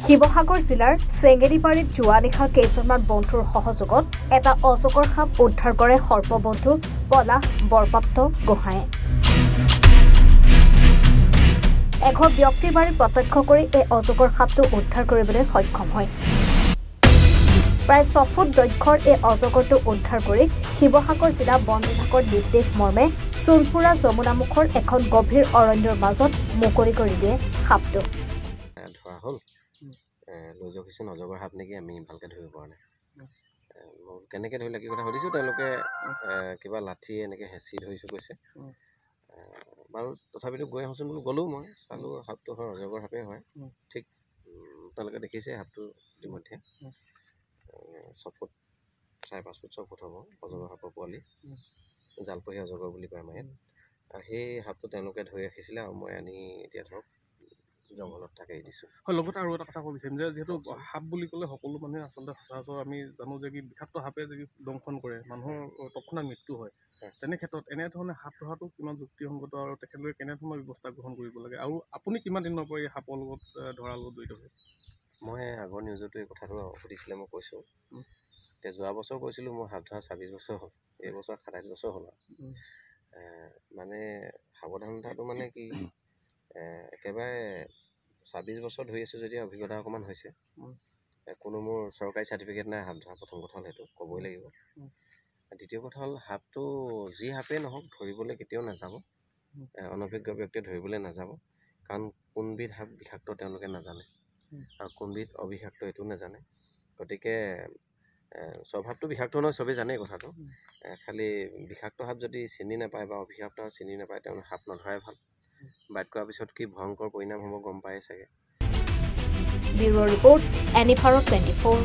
শিৱসাগৰ জিলাৰ চেঙেৰিবাৰীত যোৱা নিশা কেইজনমান বন্ধুৰ সহযোগত এটা অজগৰ সাপ উদ্ধাৰ কৰে সৰ্পবন্ধু পলাশ বৰপ্ৰাপ্ত গোহাঁয়ে। এঘৰ ব্যক্তিৰ বাৰী প্ৰত্যক্ষ কৰি এই অজগৰ সাপটো উদ্ধাৰ কৰিবলৈ সক্ষম হয়। প্ৰায় 6 ফুট দৈৰ্ঘ্যৰ এই অজগৰটো উদ্ধাৰ কৰি শিৱসাগৰ জিলা বন বিভাগৰ নিৰ্দেশ মৰ্মে সোণপুৰা যমুনামুখৰ এখন গভীৰ অৰণ্যৰ মাজত মুকলি কৰি দিয়ে সাপটো। ধৰা হ'ল লৈ যাওক কিছু অজগৰ সাপ নেকি আমি ভালকৈ ধৰিব পৰা নাই। কেনেকৈ ধৰিলে কি কথা সুধিছোঁ, তেওঁলোকে কিবা লাঠি এনেকৈ হেঁচি ধৰিছোঁ কৈছে। বাৰু তথাপিতো গৈ আহোঁচোন বোলো, গ'লোঁ মই চালোঁ সাপটো হয় অজগৰ সাপেই হয়। ঠিক তেওঁলোকে দেখিছে সাপটো ইতিমধ্যে 6 ফুট 4.5 ফুট 6 ফুট হ'ব অজগৰ সাপৰ পোৱালি, জালপহী অজগৰ বুলি কয় আমাৰ ইয়াত। আৰু সেই সাপটো তেওঁলোকে ধৰি ৰাখিছিলে আৰু মই আনি এতিয়া ধৰক জংঘলত তাকে দিছোঁ। হয়, লগতে আৰু এটা কথা ক'ব বিচাৰিম যে যিহেতু সাপ বুলি ক'লে সকলো মানুহে আচলতে সচৰাচৰ আমি জানো যে কি বিষাক্ত সাপে যদি দংশন কৰে মানুহৰ তৎক্ষণাত মৃত্যু হয়। তেনে ক্ষেত্ৰত এনেধৰণে সাপ ধৰাটো কিমান যুক্তিসংগত আৰু তেখেতলোকে কেনেধৰণৰ ব্যৱস্থা গ্ৰহণ কৰিব লাগে, আৰু আপুনি কিমান দিনৰ পৰা এই সাপৰ লগত ধৰাৰ লগত জড়িত হয়? মই আগৰ নিউজতো এই কথাটো সুধিছিলে, মই কৈছোঁ এতিয়া যোৱা বছৰ কৈছিলোঁ মোৰ সাপ ধৰা 26 বছৰ হ'ল, এইবছৰ 27 বছৰ হ'ল। মানে সাৱধানতাটো মানে কি একেবাৰে 26 বছৰ ধৰি আছোঁ যদি অভিজ্ঞতা অকণমান হৈছে। কোনো মোৰ চৰকাৰী চাৰ্টিফিকেট নাই সাপ ধৰা, প্ৰথম কথা হ'ল সেইটো ক'বই লাগিব। দ্বিতীয় কথা হ'ল সাপটো যি সাপেই নহওক ধৰিবলৈ কেতিয়াও নাযাব, অনভিজ্ঞ ব্যক্তিয়ে ধৰিবলৈ নাযাব, কাৰণ কোনবিধ সাপ বিষাক্ত তেওঁলোকে নাজানে আৰু কোনবিধ অবিষাক্ত এইটো নাজানে। গতিকে চব সাপটো বিষাক্ত নহয়, চবেই জানে কথাটো। খালি বিষাক্ত সাপ যদি চিনি নাপায় বা অবিষাক্ত সাপ চিনি নাপায় তেওঁলোকে সাপ নধৰাই ভাল। বাইট কৰাৰ পিছত কি ভয়ংকৰ পৰিণাম হ'ব গম পায়ে চাগে। Bureau' report, any Bharat 24।